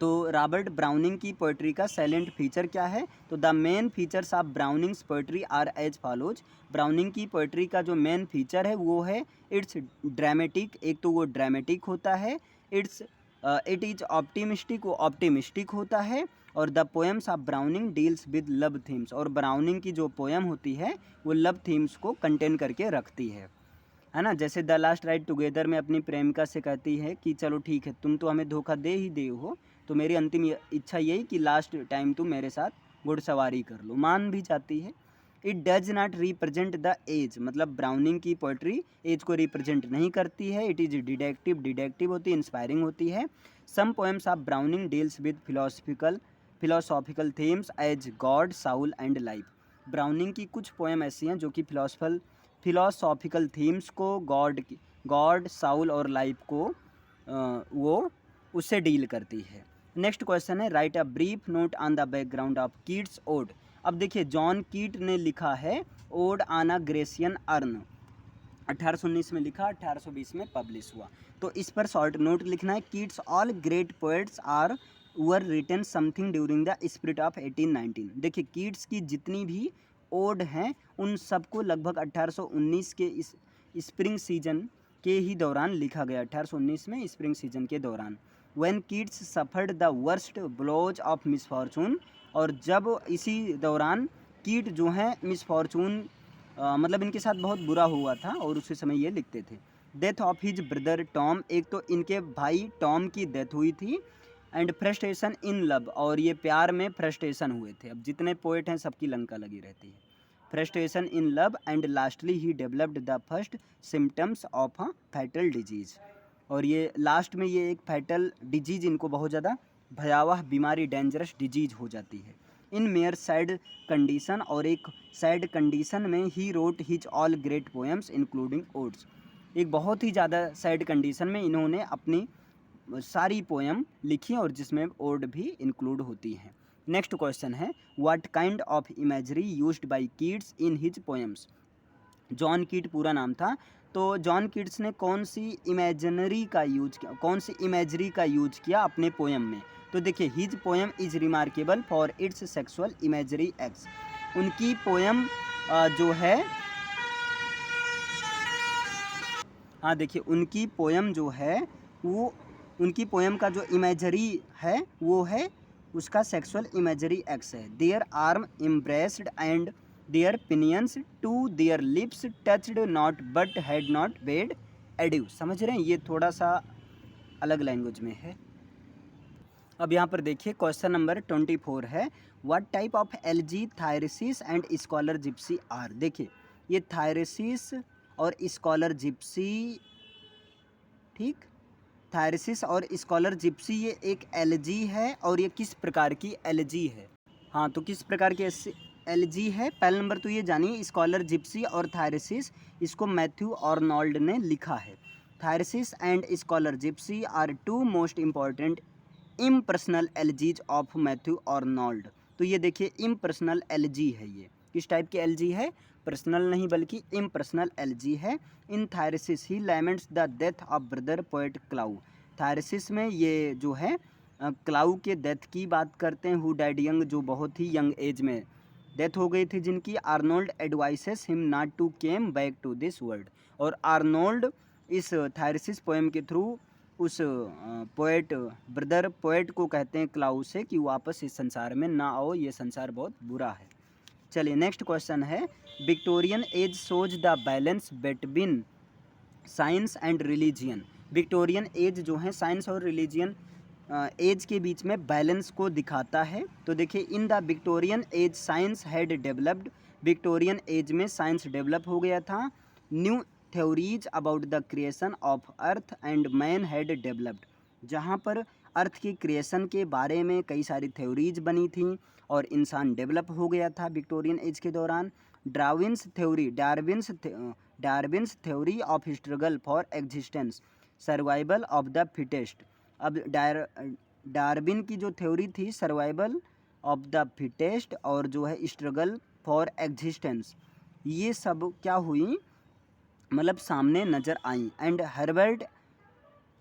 तो रॉबर्ट ब्राउनिंग की पोइट्री का सैलेंट फीचर क्या है, तो the main features of Browning's poetry are as follows. Browning की पोइट्री का जो मेन फीचर है वो है इट्स ड्रामेटिक, एक तो वो ड्रामेटिक होता है, इट इज ऑप्टिमिस्टिक, वो ऑप्टिमिस्टिक होता है। और the poems of Browning deals with love themes, और ब्राउनिंग की जो पोएम होती है वो लव थीम्स को कंटेन करके रखती है ना। जैसे द लास्ट राइड टुगेदर में अपनी प्रेमिका से कहती है कि चलो ठीक है, तुम तो हमें धोखा दे ही दे हो, तो मेरी अंतिम इच्छा यही कि लास्ट टाइम तुम मेरे साथ घुड़सवारी कर लो, मान भी जाती है। It does not represent the age, मतलब ब्राउनिंग की पोइट्री एज को रिप्रेजेंट नहीं करती है। इट इज़ डिडक्टिव होती है, इंस्पायरिंग होती है। Some poems of Browning deals with philosophical themes as God, soul and life. Browning की कुछ पोएम ऐसी हैं जो कि फिलोसॉफिकल थीम्स को, गॉड, साउल और लाइफ को वो उससे डील करती है। नेक्स्ट क्वेश्चन है, write a brief note on the background of Keats ode. अब देखिए जॉन कीट ने लिखा है ode on a Grecian urn, 1819 में लिखा, 1820 में पब्लिश हुआ। तो इस पर शॉर्ट नोट लिखना है, Keats all great poets are were written something during the spirit of 1819। देखिए कीट्स की जितनी भी ओड हैं उन सबको लगभग 1819 के इस स्प्रिंग सीजन के ही दौरान लिखा गया, 1819 में स्प्रिंग सीजन के दौरान। When Keats suffered the worst blows of misfortune, और जब इसी दौरान कीट जो हैं मिसफॉर्चून मतलब इनके साथ बहुत बुरा हुआ था, और उसी समय ये लिखते थे। Death of his brother Tom, एक तो इनके भाई टॉम की डेथ हुई थी। एंड फ्रस्ट्रेशन इन लव, और ये प्यार में फ्रस्ट्रेशन हुए थे। अब जितने पोएट हैं सबकी लंका लगी रहती है। Frustration in love, and lastly he developed the first symptoms of a fatal disease, और ये लास्ट में ये एक फैटल डिजीज़, इनको बहुत ज़्यादा भयावह बीमारी, डेंजरस डिजीज़ हो जाती है। इन मेयर सैड कंडीशन, और एक सैड कंडीशन में he wrote his all great poems including odds. एक बहुत ही ज़्यादा सैड कंडीशन में इन्होंने अपनी सारी पोएम लिखी और जिसमें ओड भी इंक्लूड होती हैं। नेक्स्ट क्वेश्चन है what kind of imagery used by Keats in his poems. John कीट पूरा नाम था, तो जॉन कीट्स ने कौन सी इमेजरी का यूज किया अपने पोएम में। तो देखिए his poem is remarkable for its sexual imagery x. उनकी पोएम जो है, हाँ देखिए उनकी पोएम जो है वो, उनकी पोएम का जो इमेजरी है वो है उसका सेक्सुअल इमेजरी एक्स है। Their arm embraced and their pinions too their lips touched not but had not bade adieu. समझ रहे हैं, ये थोड़ा सा अलग लैंग्वेज में है। अब यहाँ पर देखिए क्वेश्चन नंबर 24 है what type of elegy Thyrsis and Scholar Gipsy are. देखिए ये थायरेसिस और स्कॉलर जिप्सी, ठीक, थायरेसिस और स्कॉलर जिप्सी ये एक एलजी है और ये किस प्रकार की एलजी है। हाँ तो किस प्रकार की एलजी है, पहला नंबर तो ये जानिए स्कॉलर जिप्सी और थायरेसिस, इसको मैथ्यू आर्नोल्ड ने लिखा है। Thyrsis and Scholar Gipsy are two most important impersonal elegies of Matthew Arnold. तो ये देखिए इम्पर्सनल एलजी है, ये किस टाइप की एलजी है, पर्सनल नहीं बल्कि इम्पर्सनल एलजी है। In Thyrsis he laments the death of brother poet Clough. Thyrsis में ये जो है क्लाउ के डेथ की बात करते हैं, हु डाइड यंग, जो बहुत ही यंग एज में डेथ हो गई थी जिनकी। Arnold advises him not to came back to this world. और आर्नोल्ड इस थायरेसिस पोएम के थ्रू उस पोएट ब्रदर पोएट को कहते हैं क्लाउ से कि वापस इस संसार में ना आओ, ये संसार बहुत बुरा है। चलिए नेक्स्ट क्वेश्चन है Victorian age shows the balance between science and religion. Victorian age जो है साइंस और रिलीजियन एज के बीच में बैलेंस को दिखाता है। तो देखिए in the Victorian as science had developed. Victorian age में साइंस डेवलप हो गया था। New theories about the creation of earth and man had developed. जहाँ पर अर्थ की क्रिएशन के बारे में कई सारी थ्योरीज बनी थी और इंसान डेवलप हो गया था विक्टोरियन एज के दौरान। Darwin's theory of struggle for existence, survival of the fittest. अब डार्विन की जो थ्योरी थी सर्वाइवल ऑफ द फिटेस्ट और जो है स्ट्रगल फॉर एग्जिस्टेंस, ये सब क्या हुई, मतलब सामने नज़र आई। And Herbert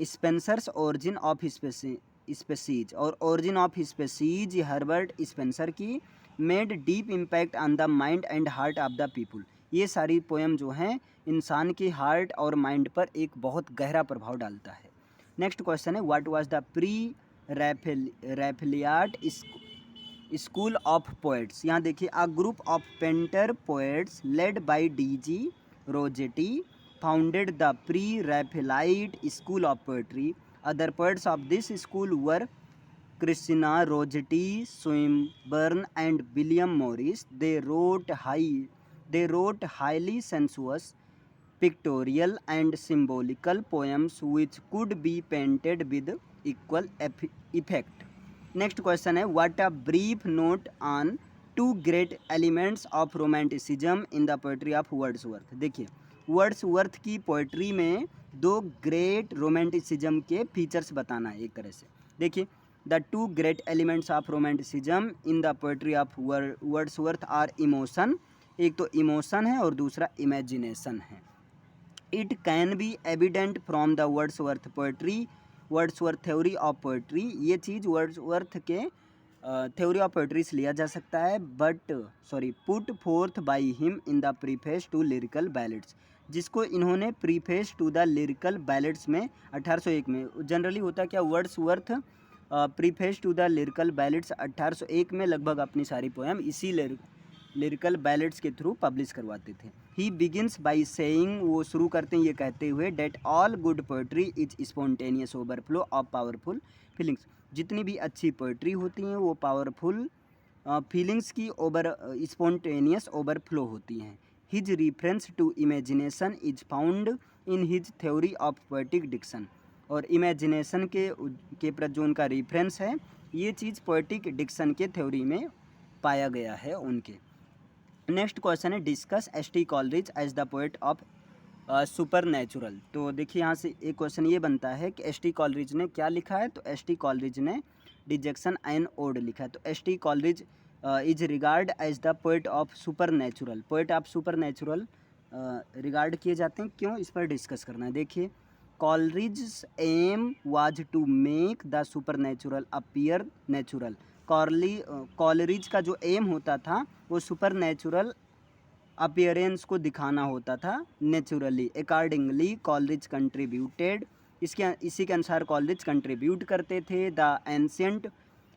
Spencer's origin of species, और origin of species Herbert Spencer की made deep impact on the mind and heart of the people. ये सारी पोएम जो हैं इंसान के हार्ट और माइंड पर एक बहुत गहरा प्रभाव डालता है। नेक्स्ट क्वेश्चन है what was the pre Raphaelite school of poets. यहाँ देखिए a group of painter poets led by D G Rossetti founded the pre-Raphaelite school of poetry. Other poets of this school were Christina Rossetti, Swinburne, and William Morris. They wrote highly sensuous, pictorial, and symbolical poems which could be painted with equal effect. Next question है what a brief note on two great elements of romanticism in the poetry of Wordsworth। देखिए वर्ड्सवर्थ की पोइट्री में दो ग्रेट रोमांटिसिज्म के फीचर्स बताना है एक तरह से। देखिए the two great elements of romanticism in the poetry of Wordsworth are emotion, एक तो इमोशन है और दूसरा इमेजिनेशन है। It can be evident from the Wordsworth poetry, Wordsworth theory of poetry. ये चीज़ वर्ड्सवर्थ के थ्योरी ऑफ पोइट्री से लिया जा सकता है put forth by him in the preface to lyrical ballads, जिसको इन्होंने preface to the lyrical ballads में 1801 में। जनरली होता क्या Wordsworth preface to the lyrical ballads 1801 में लगभग अपनी सारी पोएम इसी लिरिकल बैलेट्स के थ्रू पब्लिश करवाते थे। ही बिगिन्स बाई सेइंग, वो शुरू करते हैं ये कहते हुए that all good poetry is spontaneous overflow of powerful feelings. जितनी भी अच्छी पोइट्री होती हैं वो पावरफुल फीलिंग्स की स्पॉन्टेनियस ओवरफ्लो होती हैं। His reference to imagination is found in his theory of poetic diction, और इमेजिनेशन के प्रति जो उनका रिफरेंस है ये चीज़ पोएटिक डिक्शन के थ्योरी में पाया गया है उनके। नेक्स्ट क्वेश्चन है discuss S T Coleridge as the poet of super natural. तो देखिए यहाँ से एक क्वेश्चन ये बनता है कि एस टी कॉलरिज ने क्या लिखा है, तो एस टी कॉलरिज ने डिजेक्शन एंड ओड लिखा है। तो S T Coleridge is regard as the poet of super natural, poet of super natural regard किए जाते हैं। क्यों, इस पर डिस्कस करना है। देखिए, Coleridge aim was to make the super natural appear natural. Coleridge का जो एम होता था वो सुपर नेचुरल अपीयरेंस को दिखाना होता था नेचुरली। अकॉर्डिंगली कॉलरिज कंट्रीब्यूटेड, इसी के अनुसार कॉलरिज कंट्रीब्यूट करते थे the ancient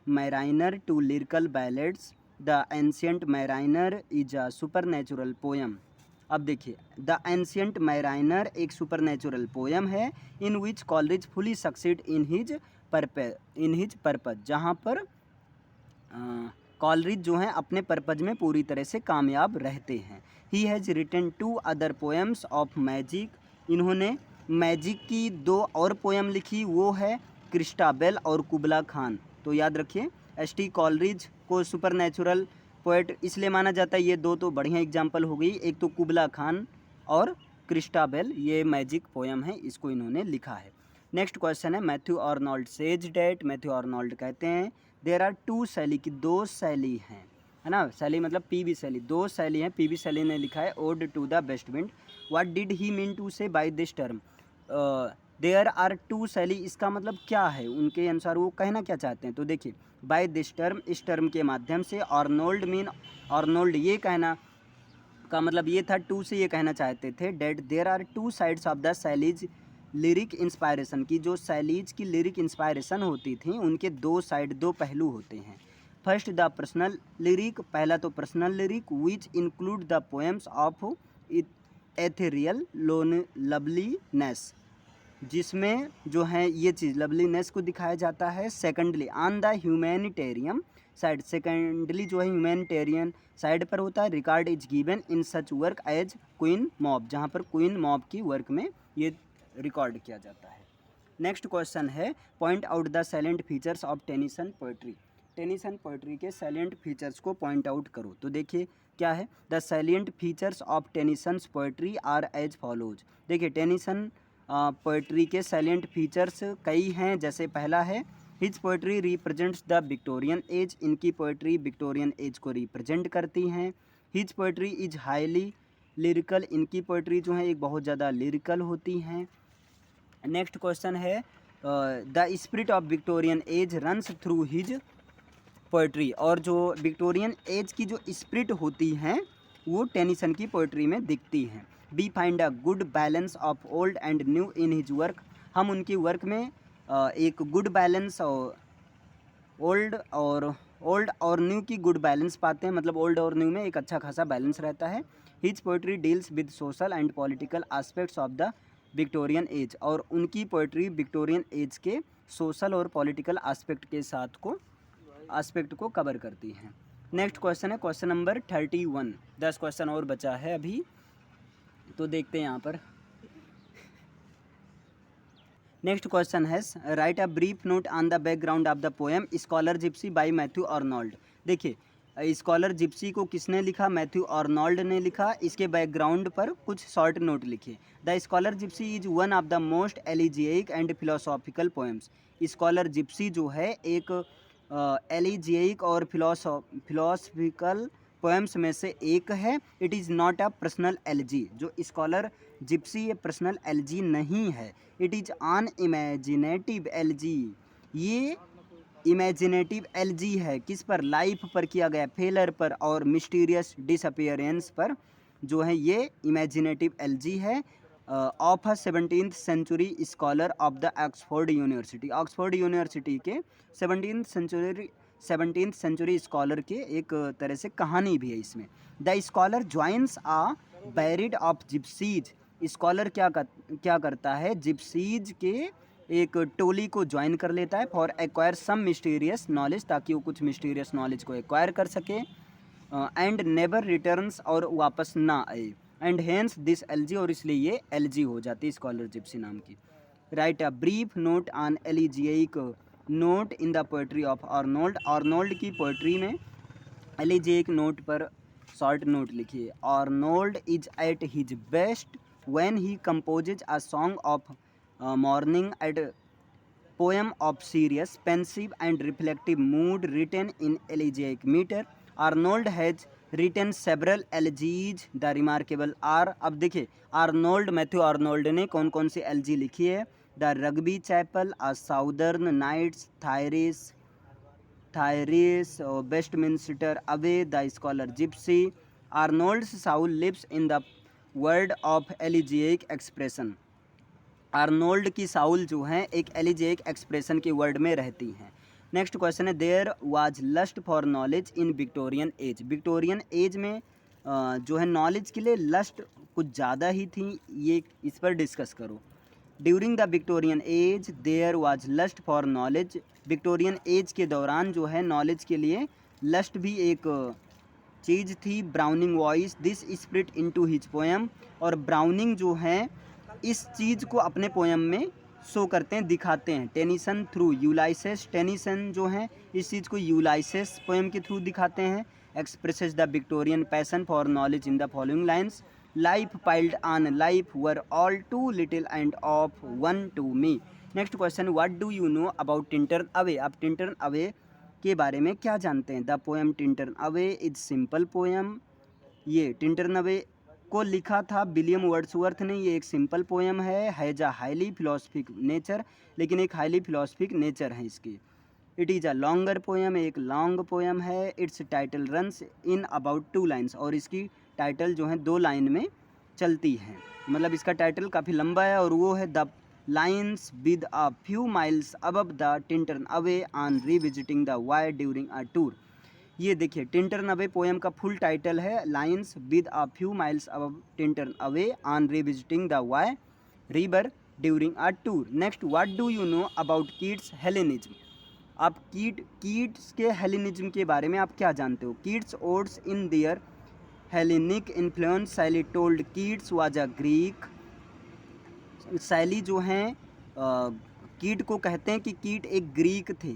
mariner to lyrical ballads. The ancient mariner is a supernatural poem. अब देखिए, द एंशियंट मैराइनर एक सुपर नेचुरल पोएम है in which Coleridge fully succeed in his purpose, जहाँ पर कॉलरिज जो हैं अपने पर्पज में पूरी तरह से कामयाब रहते हैं। He has written 2 other poems of magic, इन्होंने मैजिक की 2 और पोएम लिखी, वो है क्रिस्टाबेल और कुबला खान। तो याद रखिए, एस टी कॉलरिज को सुपर नेचुरल पोएट इसलिए माना जाता है, ये 2 तो बढ़िया एग्जाम्पल हो गई, एक तो कुबला खान और क्रिस्टाबेल, ये मैजिक पोएम है, इसको इन्होंने लिखा है। नेक्स्ट क्वेश्चन है, Matthew Arnold says that, Matthew Arnold कहते हैं देयर आर 2 शैली की 2 शैली हैं, है ना। शैली मतलब पीवी शैली, 2 शैली हैं। पीवी शैली ने लिखा है ode to the west wind. What did he mean to say by this term, there are 2 Shelley, इसका मतलब क्या है, उनके अनुसार वो कहना क्या चाहते हैं। तो देखिए, बाय दिस टर्म, इस टर्म के माध्यम से, आर्नोल्ड ये कहना का मतलब ये था, 2 से ये कहना चाहते थे that there are 2 sides of the Shelley's lyric inspiration की, जो शैलीज की लिरिक इंस्पायरेशन होती थी उनके 2 साइड, 2 पहलू होते हैं। फर्स्ट द पर्सनल लिरिक, पहला तो personal lyric which include the poems of ethereal loveliness, जिसमें जो है ये चीज़ लवलीनेस को दिखाया जाता है। Secondly on the humanitarian side, secondly जो है ह्यूमैनिटेरियन साइड पर होता है। Record is given in such work as Queen Mab, जहाँ पर क्वीन मॉब की वर्क में ये रिकॉर्ड किया जाता है। नेक्स्ट क्वेश्चन है, point out the salient features of Tennyson poetry. Tennyson poetry के सैलेंट फीचर्स को पॉइंट आउट करो। तो देखिए क्या है, the salient features of Tennyson's poetry are as follows. देखिए, टेनिसन पोएट्री के सैलेंट फीचर्स कई हैं, जैसे पहला है his poetry represents the Victorian age, इनकी पोएट्री विक्टोरियन एज को रिप्रेजेंट करती हैं। His poetry is highly lyrical, इनकी पोएट्री जो है एक बहुत ज़्यादा लिरिकल होती हैं। नेक्स्ट क्वेश्चन है, the spirit of Victorian age runs through his poetry, और जो विक्टोरियन एज की जो स्पिरिट होती हैं वो टेनिसन की पोएट्री में दिखती हैं। We find a good balance of old and new in his work, हम उनकी वर्क में एक गुड बैलेंस ओल्ड और न्यू की गुड बैलेंस पाते हैं, मतलब ओल्ड और न्यू में एक अच्छा खासा बैलेंस रहता है। His poetry deals with social and political aspects of the Victorian as, और उनकी पोएट्री विक्टोरियन एज के सोशल और पॉलिटिकल एस्पेक्ट को कवर करती हैं। नेक्स्ट क्वेश्चन है क्वेश्चन नंबर 31, 10 क्वेश्चन और बचा है अभी, तो देखते हैं यहाँ पर। नेक्स्ट क्वेश्चन है, write a brief note on the background of the poem scholar Gypsy bye Matthew Arnold. देखिए, स्कॉलर जिप्सी को किसने लिखा, मैथ्यू आर्नोल्ड ने लिखा। इसके बैकग्राउंड पर कुछ शॉर्ट नोट लिखिए। The Scholar Gipsy is one of the most elegiac and philosophical poems. Scholar Gipsy जो है एक एलिजिएक और फिलोसॉफिकल पोएम्स में से एक है। It is not a personal LG, जो स्कॉलर जिप्सी ये पर्सनल एलजी नहीं है, it is on imaginative LG, ये इमेजिनेटिव एलजी है। किस पर, लाइफ पर किया गया, फेलर पर और मिस्टीरियस डिसअपियरेंस पर जो है ये इमेजिनेटिव एलजी है। Of a 17th century scholar of the Oxford University, Oxford University के 17th सेंचुरी स्कॉलर के एक तरह से कहानी भी है इसमें। The scholar joins a band of gypsies, scholar क्या करता है, जिप्सीज के एक टोली को ज्वाइन कर लेता है for acquire some mysterious knowledge, ताकि वो कुछ मिस्टीरियस नॉलेज को एक्वायर कर सके। एंड नेवर रिटर्न्स, और वापस ना आए। एंड हेंस दिस एलजी, और इसलिए ये एलजी हो जाती है स्कॉलर जिप्सी नाम की। Write a brief note on elegiac note in the poetry of Arnold, Arnold की पोएट्री में एलिजिएक नोट पर शॉर्ट नोट लिखिए। Arnold is at his best when he composes a song of morning at poem of serious, pensive and reflective mood written in elegiac meter. Arnold has written several elegies. The remarkable are, अब देखिए आर्नोल्ड, मैथ्यू आर्नोल्ड ने कौन कौन सी एलजी लिखी है? The Rugby Chapel, a Southern Nights, Thyrsis, Westminster Abbey, the Scholar Gipsy. Arnold's soul lives in the world of elegiac expression. Arnold की साउल जो है एक एलिजिएक एक्सप्रेशन की वर्ड में रहती हैं. नेक्स्ट क्वेश्चन है, there was lust for knowledge in Victorian age. Victorian age में जो है नॉलेज के लिए लस्ट कुछ ज़्यादा ही थी, ये इस पर डिस्कस करो. During the Victorian age there was lust for knowledge. Victorian age के दौरान जो है नॉलेज के लिए लस्ट भी एक चीज़ थी. Browning voice this spirit into his poem. और ब्राउनिंग जो है इस चीज़ को अपने पोएम में शो करते हैं, दिखाते हैं. Tennyson through यूलाइसेस. टेनिसन जो है इस चीज़ को यूलाइसेस पोएम के थ्रू दिखाते हैं. Expresses the Victorian passion for knowledge in the following lines. Life piled on life were all too little and of one to me. Next question, what do you know about Tintern Abbey. आप टिंटर्न अवे के बारे में क्या जानते हैं? The poem Tintern Abbey is simple poem. ये टिंटर्न अवे को लिखा था विलियम वर्ड्सवर्थ ने. ये एक सिंपल पोएम है, has a highly philosophic nature, लेकिन एक हाईली फिलोसफिक नेचर है इसकी. It is a longer poem, एक लॉन्ग पोएम है. It's title runs in about 2 lines. और इसकी टाइटल जो है 2 लाइन में चलती है, मतलब इसका टाइटल काफ़ी लंबा है. और वो है the lines with a few miles above the Tintern Abbey on revisiting the Wye during a tour. ये देखिए टिंटर्न अवे पोएम का फुल टाइटल है lines with a few miles above Tintern Abbey on revisiting the Wye river during a tour. Next, what do you know about Keats Hellenism. आप कीट्स के हेलेनिज्म के बारे में आप क्या जानते हो? Keats odes in their Hellenic influence. शैली told Keats was a Greek. शैली जो हैं कीट को कहते हैं कि कीट एक ग्रीक थे.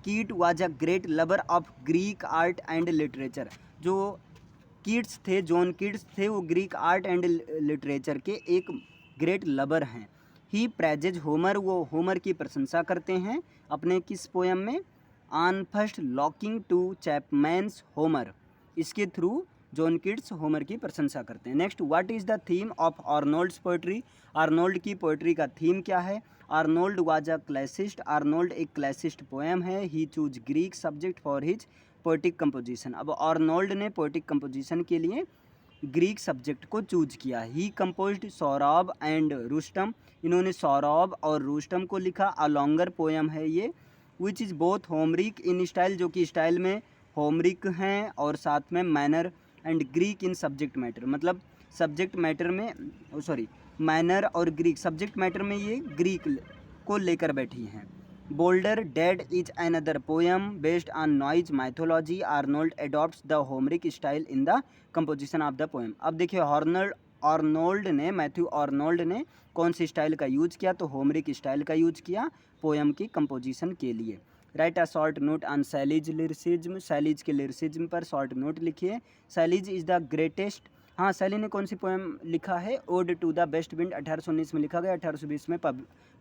कीट was a great lover of Greek art and literature. जो कीट्स थे, जॉन कीट्स थे, वो ग्रीक आर्ट एंड लिटरेचर के एक ग्रेट लवर हैं. ही प्रेजेज होमर, वो होमर की प्रशंसा करते हैं अपने किस पोएम में? On first looking to Chapman's Homer. इसके थ्रू जॉन कीट्स होमर की प्रशंसा करते हैं. Next, what is the theme of Arnold's poetry. Arnold की पोएट्री का थीम क्या है? Arnold was a classicist. Arnold एक क्लासिस्ट पोएम है. He choose Greek subject for his poetic composition. अब आर्नोल्ड ने पोएटिक कंपोजिशन के लिए ग्रीक सब्जेक्ट को चूज किया. ही कंपोज्ड सौरभ एंड रुस्तम. इन्होंने सौरभ और रुस्तम को लिखा. अ लॉन्गर पोएम है ये, which is both Homeric in style, जो कि स्टाइल में होमरिक हैं, और साथ में manner and Greek in subject matter. मतलब सब्जेक्ट मैटर में मैनर और ग्रीक सब्जेक्ट मैटर में ये ग्रीक को लेकर बैठी हैं. Balder Dead is another poem based on Norse mythology. Arnold adopts the Homeric style in the composition of the poem. अब देखिए मैथ्यू आर्नोल्ड ने कौन सी स्टाइल का यूज किया? तो होमरिक स्टाइल का यूज किया पोएम की कंपोजिशन के लिए. Write a short note on Shelley's lyricism. Shelley's के लिरिसिज्म पर शॉर्ट नोट लिखिए. Shelley's is the greatest. हाँ, शैली ने कौन सी पोएम लिखा है? Ode to the west wind 1819 में लिखा गया, 1820 में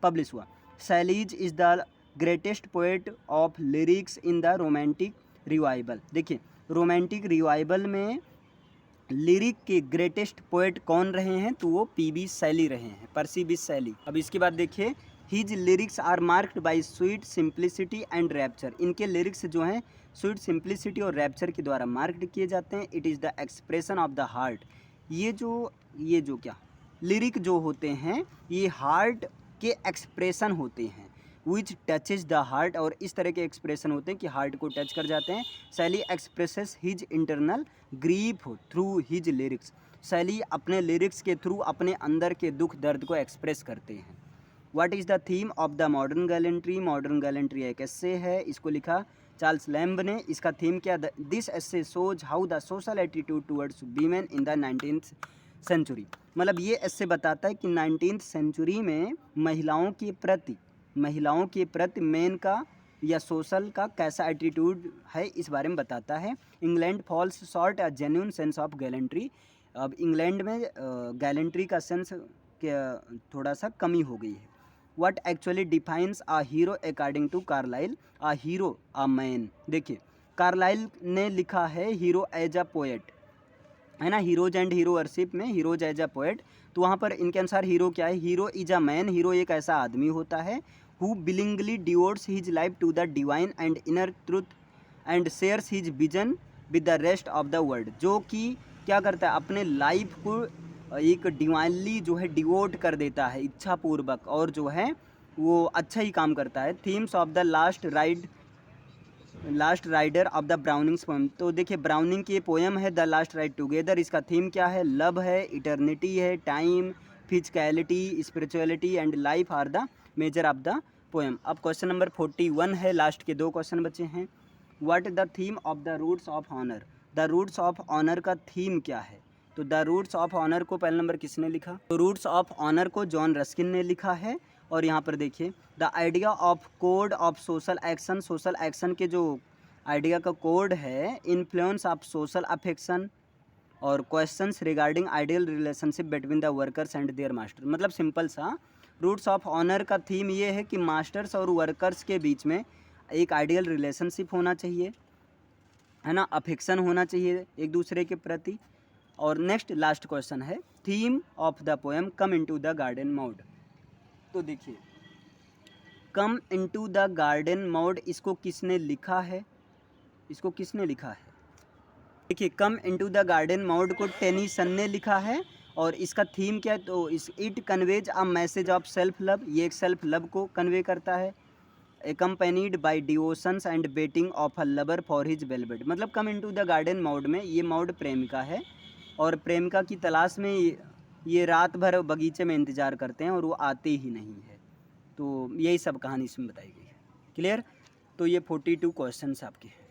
पब्लिश हुआ. Shelley's is the greatest poet of lyrics in the romantic revival. देखिए रोमांटिक रिवाइवल में लिरिक के ग्रेटेस्ट पोएट कौन रहे हैं? तो वो पी.बी. शैली रहे हैं, पर्सी बिश शैली. अब इसके बाद देखिए, his lyrics are marked by sweet simplicity and rapture. इनके लिरिक्स जो हैं स्वीट सिंप्लिसिटी और रैप्चर के द्वारा मार्क्ड किए जाते हैं. It is the expression of the heart. ये जो क्या लिरिक जो होते हैं ये हार्ट के एक्सप्रेशन होते हैं, विच टचेज द हार्ट. और इस तरह के एक्सप्रेशन होते हैं कि हार्ट को टच कर जाते हैं. शैली expresses his internal grief through his lyrics. शैली अपने लिरिक्स के थ्रू अपने अंदर के दुख दर्द को एक्सप्रेस करते हैं. What is the theme of the modern gallantry. Modern gallantry एक एस्से है, इसको लिखा चार्ल्स लैम्ब ने. इसका थीम क्या? This essay shows how the social attitude towards women in the 19th century. मतलब ये एस्से बताता है कि 19th सेंचुरी में महिलाओं के प्रति मेन का या सोशल का कैसा एटीट्यूड है, इस बारे में बताता है. England falls short a genuine sense of gallantry. अब इंग्लैंड में गैलेंट्री का सेंस थोड़ा सा कमी हो गई है। What actually defines a hero according to Carlyle? A hero a man. देखिए कार्लाइल ने लिखा है हीरो एज अ पोएट, है ना, हीरोज एंड हीरोअरशिप में हीरोज एज अ पोएट। तो वहाँ पर इनके अनुसार हीरो क्या है? Hero is a man, hero एक ऐसा आदमी होता है who willingly devotes his life to the divine and inner truth and shares his vision with the rest of the world. जो कि क्या करता है? अपने लाइफ को एक डिवाइनली जो है डिवोट कर देता है इच्छापूर्वक, और जो है वो अच्छा ही काम करता है। Themes of the last rider of the Browning's poem. तो देखिए ब्राउनिंग की पोएम है द लास्ट राइड टुगेदर, इसका थीम क्या है? लव है, इटर्निटी है, time, physicality, spirituality and life are the major of the poem. अब क्वेश्चन नंबर 41 है, लास्ट के 2 क्वेश्चन बचे हैं। What the theme of the roots of honour? The roots of honour का थीम क्या है? तो द रूट्स ऑफ ऑनर को पहला नंबर किसने लिखा? तो रूट्स ऑफ ऑनर को जॉन रस्किन ने लिखा है। और यहाँ पर देखिए the idea of code of social action, social action के जो आइडिया का कोड है, इन्फ्लुएंस ऑफ सोशल अफेक्शन और questions regarding ideal relationship between the workers and their master. मतलब सिंपल सा रूट्स ऑफ ऑनर का थीम ये है कि मास्टर्स और वर्कर्स के बीच में एक आइडियल रिलेशनशिप होना चाहिए, है ना, अफेक्शन होना चाहिए एक दूसरे के प्रति। और नेक्स्ट लास्ट क्वेश्चन है theme of the poem come into the garden mode. तो देखिए come into the garden mode इसको किसने लिखा है? इसको किसने लिखा है? देखिए come into the garden mode को टेनीसन ने लिखा है। और इसका थीम क्या है? तो इस it conveys a message of self love, ये एक सेल्फ लव को कन्वे करता है। accompanied by devotions and waiting of a lover for his velvet। मतलब come into the garden mode में ये मोड प्रेमिका है, और प्रेमिका की तलाश में ये रात भर बगीचे में इंतज़ार करते हैं और वो आते ही नहीं है। तो यही सब कहानी इसमें बताई गई है। क्लियर? तो ये 42 क्वेश्चंस आपके हैं।